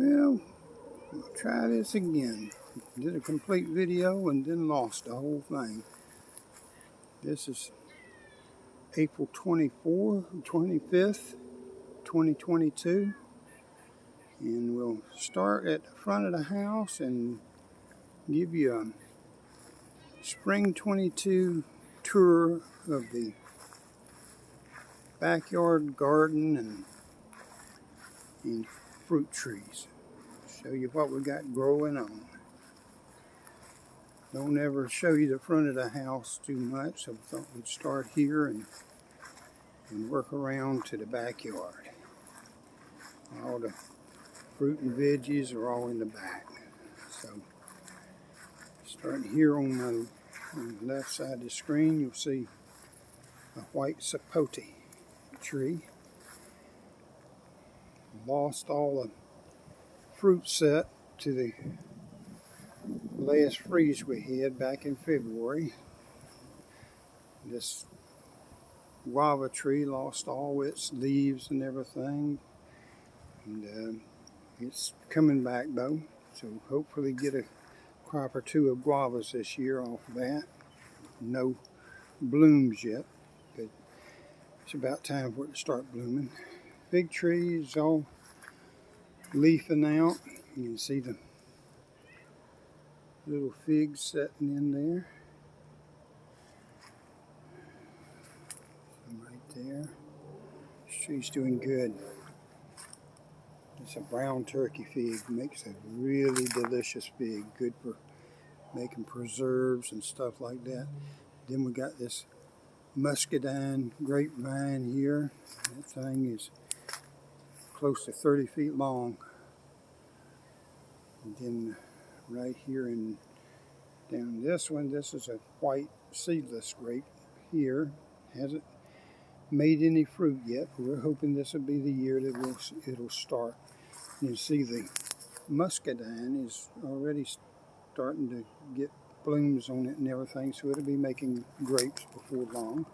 Well, we'll try this again. Did a complete video and then lost the whole thing. This is April 25th, 2022. And we'll start at the front of the house and give you a Spring 22 tour of the backyard garden and fruit trees. Show you what we got growing on. Don't ever show you the front of the house too much, so we thought we'd start here and work around to the backyard. All the fruit and veggies are all in the back. So starting here on the left side of the screen, you'll see a white sapote tree. Lost all the fruit set to the last freeze we had back in February. This guava tree lost all its leaves and everything, and it's coming back though, so hopefully get a crop or two of guavas this year off of that. No blooms yet, but it's about time for it to start blooming. Fig trees all leafing out. You can see the little figs sitting in there. Right there. This tree's doing good. It's a brown turkey fig. Makes a really delicious fig. Good for making preserves and stuff like that. Then we got this Muscadine Grapevine here. That thing is close to 30 feet long. And then right here and down this one, this is a white seedless grape here. Hasn't made any fruit yet, but we're hoping this will be the year that it'll start. You see the muscadine is already starting to get blooms on it and everything, so it'll be making grapes before long.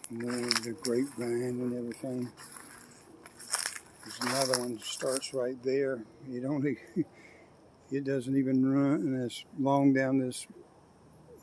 And then the grapevine and everything. There's another one that starts right there. It doesn't even run as long down this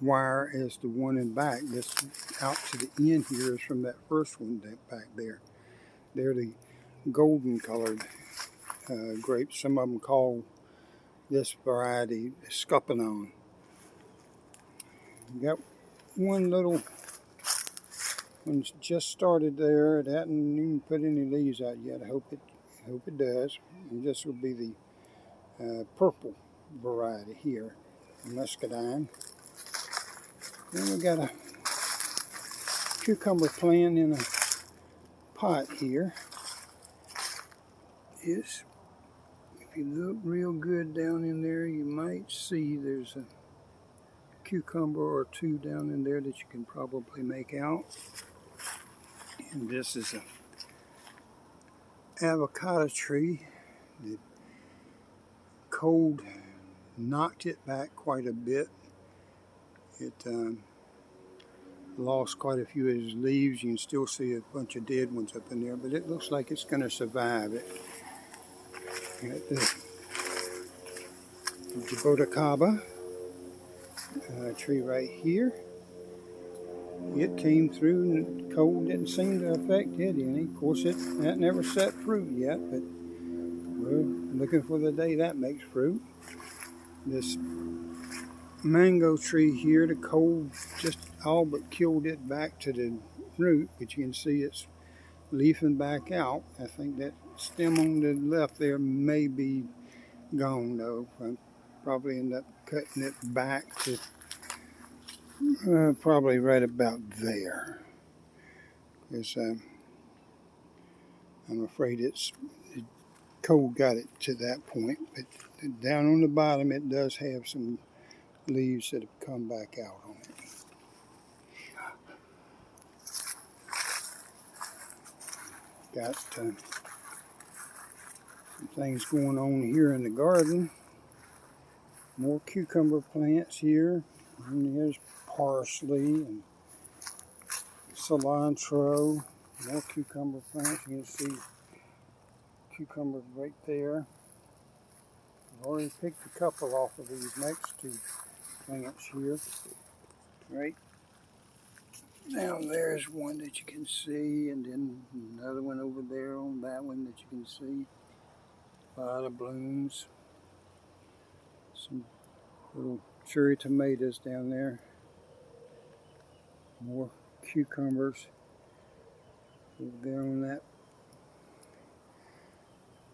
wire as the one in back. This out to the end here is from that first one back there. They're the golden colored grapes. Some of them call this variety Scuppernong. We got one little one's just started there. It hasn't even put any leaves out yet. I hope it does. And this will be the purple variety here, muscadine. Then we got a cucumber plant in a pot here. If you look real good down in there, you might see there's a cucumber or two down in there that you can probably make out. And this is a avocado tree. The cold knocked it back quite a bit. It lost quite a few of its leaves. You can still see a bunch of dead ones up in there, but it looks like it's going to survive it. Got the Rutabaga tree right here. It came through and the cold didn't seem to affect it any. Of course, it never set fruit yet, but we're looking for the day that makes fruit. This mango tree here, the cold just all but killed it back to the root, but you can see it's leafing back out. I think that stem on the left there may be gone though. I'll probably end up cutting it back to probably right about there, because I'm afraid the cold got it to that point. But down on the bottom it does have some leaves that have come back out on it. Got some things going on here in the garden. More cucumber plants here. And there's parsley and cilantro. More cucumber plants. You can see cucumbers right there. I've already picked a couple off of these next two plants here. Right now there's one that you can see, and then another one over there on that one that you can see. A lot of blooms. Some little cherry tomatoes down there. More cucumbers over there on that.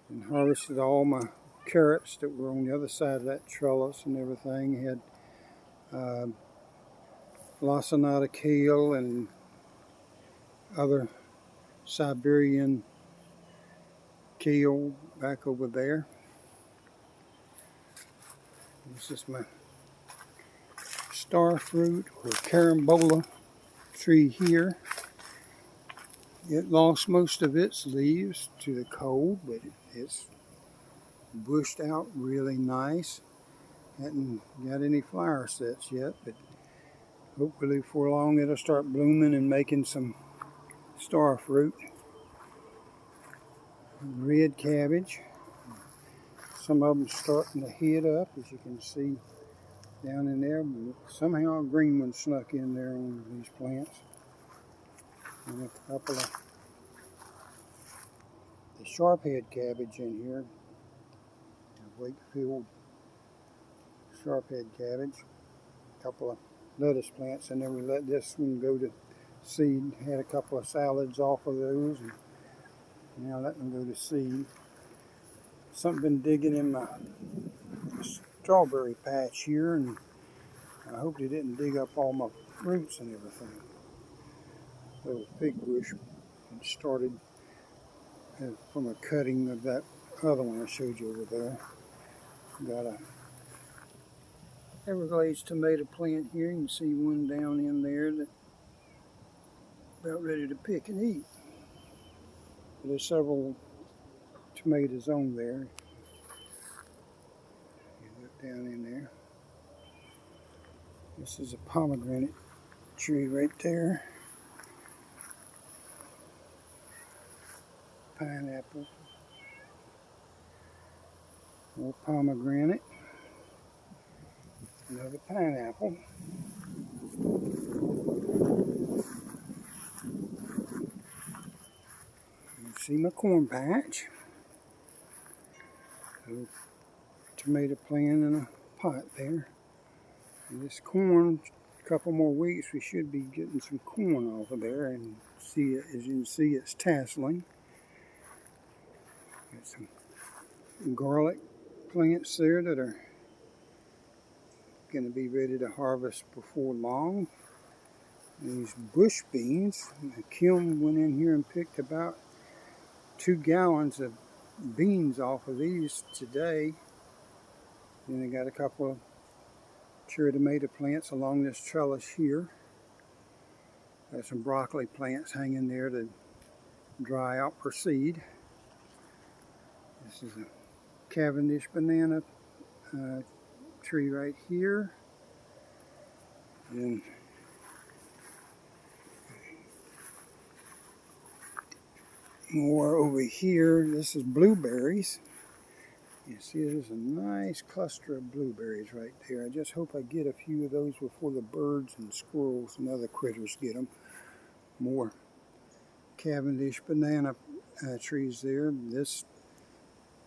And harvested all my carrots that were on the other side of that trellis and everything. Had lacinato kale and other Siberian kale back over there. This is my star fruit or carambola tree here. It lost most of its leaves to the cold, but it's bushed out really nice. Hadn't got any flower sets yet, but hopefully before long it'll start blooming and making some star fruit. Red cabbage. Some of them starting to head up, as you can see down in there. Somehow a green one snuck in there on these plants. And a couple of the sharp head cabbage in here. Wakefield sharp head cabbage. A couple of lettuce plants, and then we let this one go to seed. Had a couple of salads off of those, and now let them go to seed. Something been digging in my strawberry patch here, and I hope they didn't dig up all my roots and everything. Little fig bush started from a cutting of that other one I showed you over there. Got a Everglades tomato plant here. You can see one down in there that's about ready to pick and eat. There's several tomatoes on there. You look down in there. This is a pomegranate tree right there. Pineapple. More pomegranate. Another pineapple. You see my corn patch. A tomato plant in a pot there. And this corn, a couple more weeks, we should be getting some corn off of there, and see it, as you can see, it's tasseling. Got some garlic plants there that are going to be ready to harvest before long. These bush beans, Kim went in here and picked about 2 gallons of beans off of these today. Then they got a couple of cherry tomato plants along this trellis here. Got some broccoli plants hanging there to dry out for seed. This is a Cavendish banana tree right here. And more over here. This is blueberries. You see there's a nice cluster of blueberries right there. I just hope I get a few of those before the birds and squirrels and other critters get them. More Cavendish banana trees there. This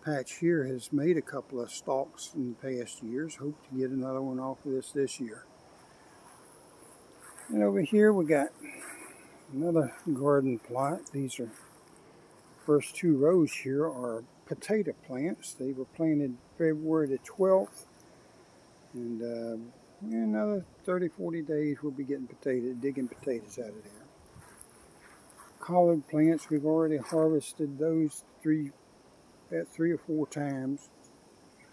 patch here has made a couple of stalks in the past years. Hope to get another one off of this year. And over here we got another garden plot. These are first 2 rows here are potato plants. They were planted February the 12th, and in another 30-40 days we'll be getting digging potatoes out of there. Collard plants, we've already harvested those 3 or 4 times.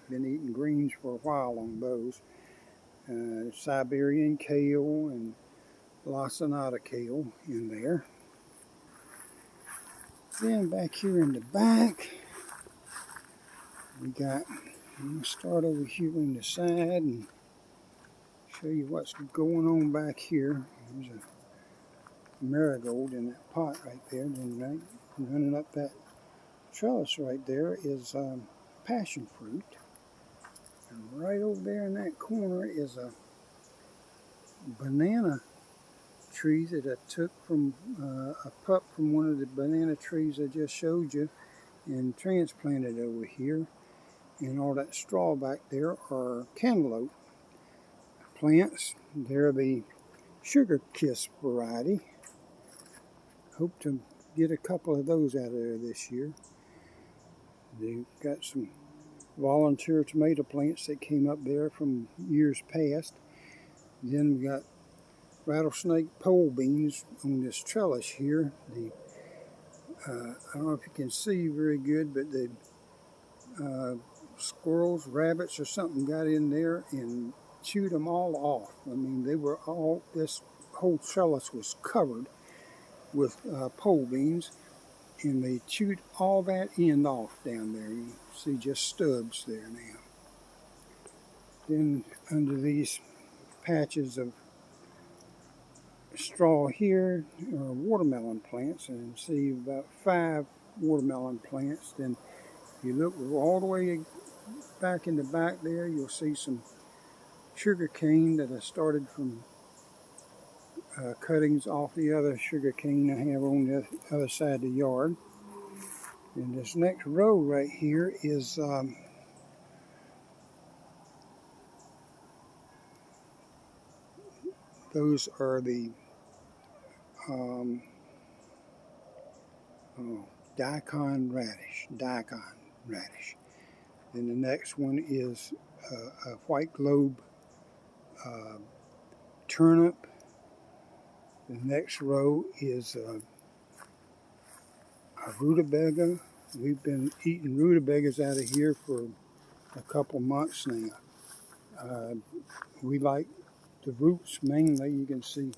Been eating greens for a while on those. Siberian kale and lacinato kale in there. Then back here in the back, we got, I'm going to start over here on the side and show you what's going on back here. There's marigold in that pot right there. Then running up that trellis right there is passion fruit. And right over there in that corner is a banana tree that I took from a pup from one of the banana trees I just showed you and transplanted over here. And all that straw back there are cantaloupe plants. They're the sugar kiss variety. Hope to get a couple of those out of there this year. They've got some volunteer tomato plants that came up there from years past. Then we got rattlesnake pole beans on this trellis here. I don't know if you can see very good, but the squirrels, rabbits, or something got in there and chewed them all off. I mean, this whole trellis was covered with pole beans, and they chewed all that end off down there. You see just stubs there now. Then under these patches of straw here are watermelon plants, and see about 5 watermelon plants. Then if you look all the way back in the back there, you'll see some sugar cane that I started from cuttings off the other sugar cane I have on the other side of the yard. And this next row right here is those are the daikon radish. And the next one is a white globe turnip. The next row is a rutabaga. We've been eating rutabagas out of here for a couple months now. We like the roots mainly. You can see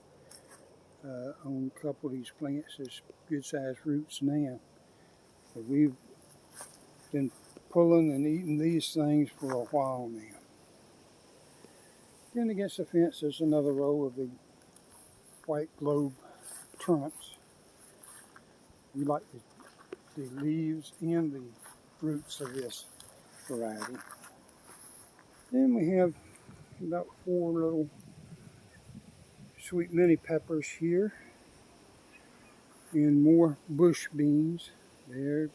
on a couple of these plants there's good sized roots now. But we've been pulling and eating these things for a while now. Then against the fence there's another row of the white globe turnips. We like the leaves and the roots of this variety. Then we have about 4 little sweet mini peppers here, and more bush beans there.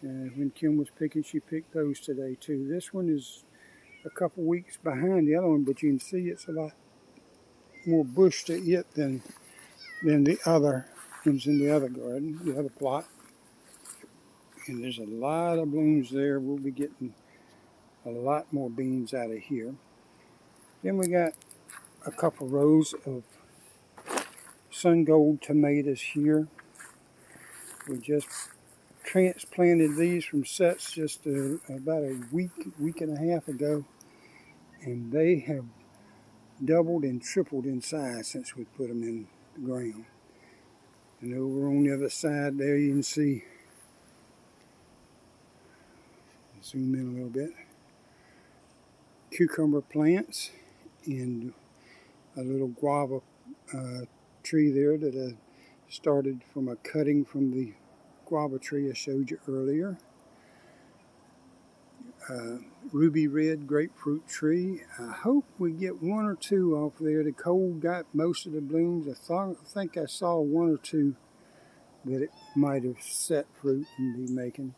When Kim was picking, she picked those today too. This one is a couple weeks behind the other one, but you can see it's a lot more bush to it than the other ones in the other garden, the other plot. And there's a lot of blooms there. We'll be getting a lot more beans out of here. Then we got a couple rows of sun gold tomatoes here. We just transplanted these from sets just about a week and a half ago, and they have doubled and tripled in size since we put them in the ground. And over on the other side there you can see, zoom in a little bit, cucumber plants and a little guava tree there that I started from a cutting from the guava tree I showed you earlier. Ruby red grapefruit tree. I hope we get 1 or 2 off there. The cold got most of the blooms. I think I saw 1 or 2 that it might have set fruit and be making.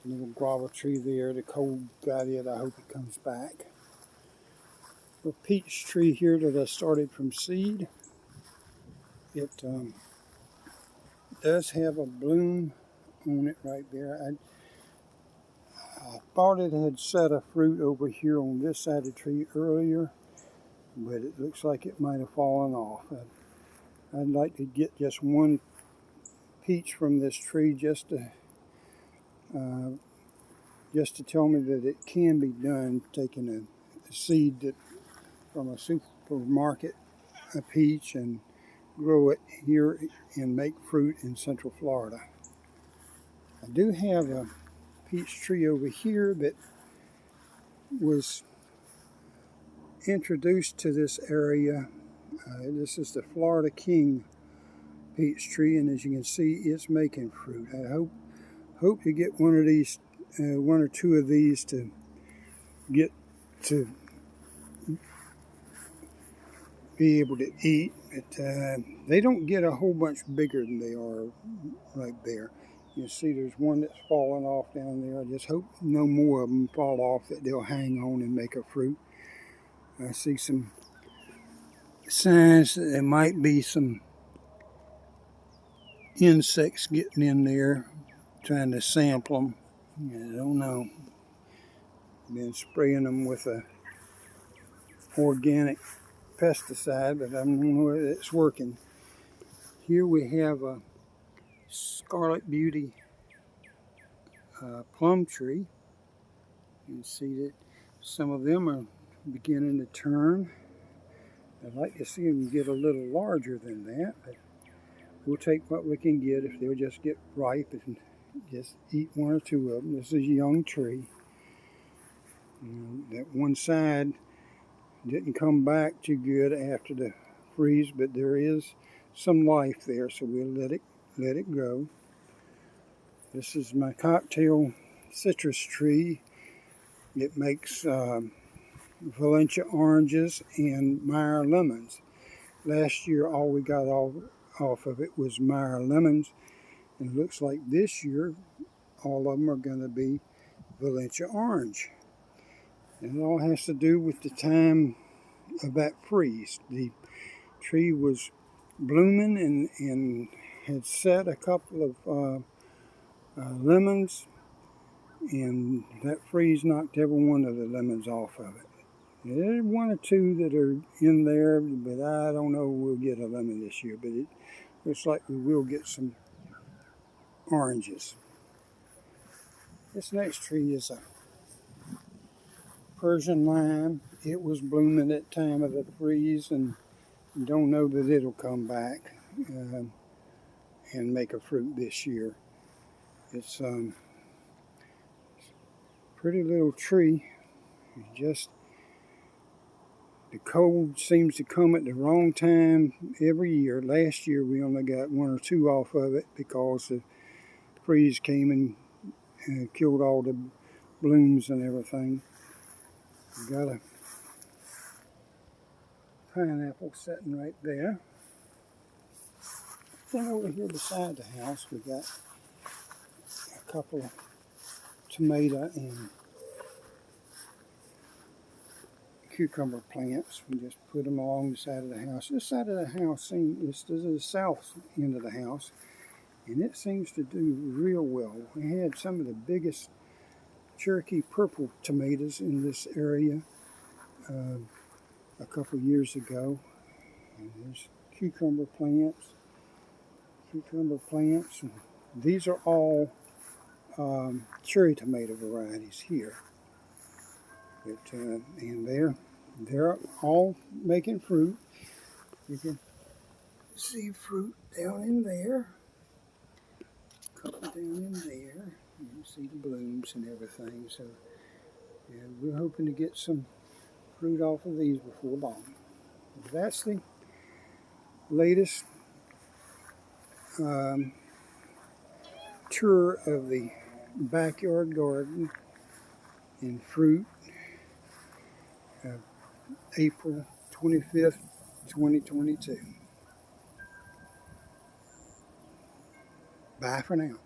A little guava tree there. The cold got it. I hope it comes back. A peach tree here that I started from seed. It does have a bloom on it right there. I thought it had set a fruit over here on this side of the tree earlier, but it looks like it might have fallen off. I'd like to get just 1 peach from this tree just to tell me that it can be done, taking a seed from a supermarket, a peach, and grow it here and make fruit in Central Florida. I do have a peach tree over here that was introduced to this area This is the Florida King peach tree, and as you can see, it's making fruit. I hope to get one of these, one or two of these to get to be able to eat. But they don't get a whole bunch bigger than they are right there. You see there's one that's falling off down there. I just hope no more of them fall off, that they'll hang on and make a fruit. I see some signs that there might be some insects getting in there trying to sample them. I don't know. Been spraying them with a organic pesticide, but I don't know if it's working. Here we have a Scarlet Beauty plum tree. You can see that some of them are beginning to turn. I'd like to see them get a little larger than that, but we'll take what we can get if they'll just get ripe and just eat one or two of them. This is a young tree. That one side didn't come back too good after the freeze, but there is some life there, so we'll let it grow. This is my cocktail citrus tree. It makes Valencia oranges and Meyer lemons. Last year, all we got off of it was Meyer lemons, and it looks like this year all of them are going to be Valencia orange. And it all has to do with the time of that freeze. The tree was blooming and had set a couple of lemons, and that freeze knocked every one of the lemons off of it. There's one or two that are in there, but I don't know if we'll get a lemon this year, but it looks like we will get some oranges. This next tree is a Persian Lion. It was blooming at the time of the freeze, and don't know that it'll come back and make a fruit this year. It's a pretty little tree. Just the cold seems to come at the wrong time every year. Last year we only got one or two off of it because the freeze came and killed all the blooms and everything. We got a pineapple sitting right there. Then over here beside the house we got a couple of tomato and cucumber plants. We just put them along the side of the house. This side of the house, this is the south end of the house, and it seems to do real well. We had some of the biggest Cherokee purple tomatoes in this area a couple years ago. And there's cucumber plants. And these are all cherry tomato varieties here. But, and they're all making fruit. You can see fruit down in there. A couple down in there. You can see the blooms and everything. So yeah, we're hoping to get some fruit off of these before long. That's the latest tour of the backyard garden in fruit. April 25th, 2022. Bye for now.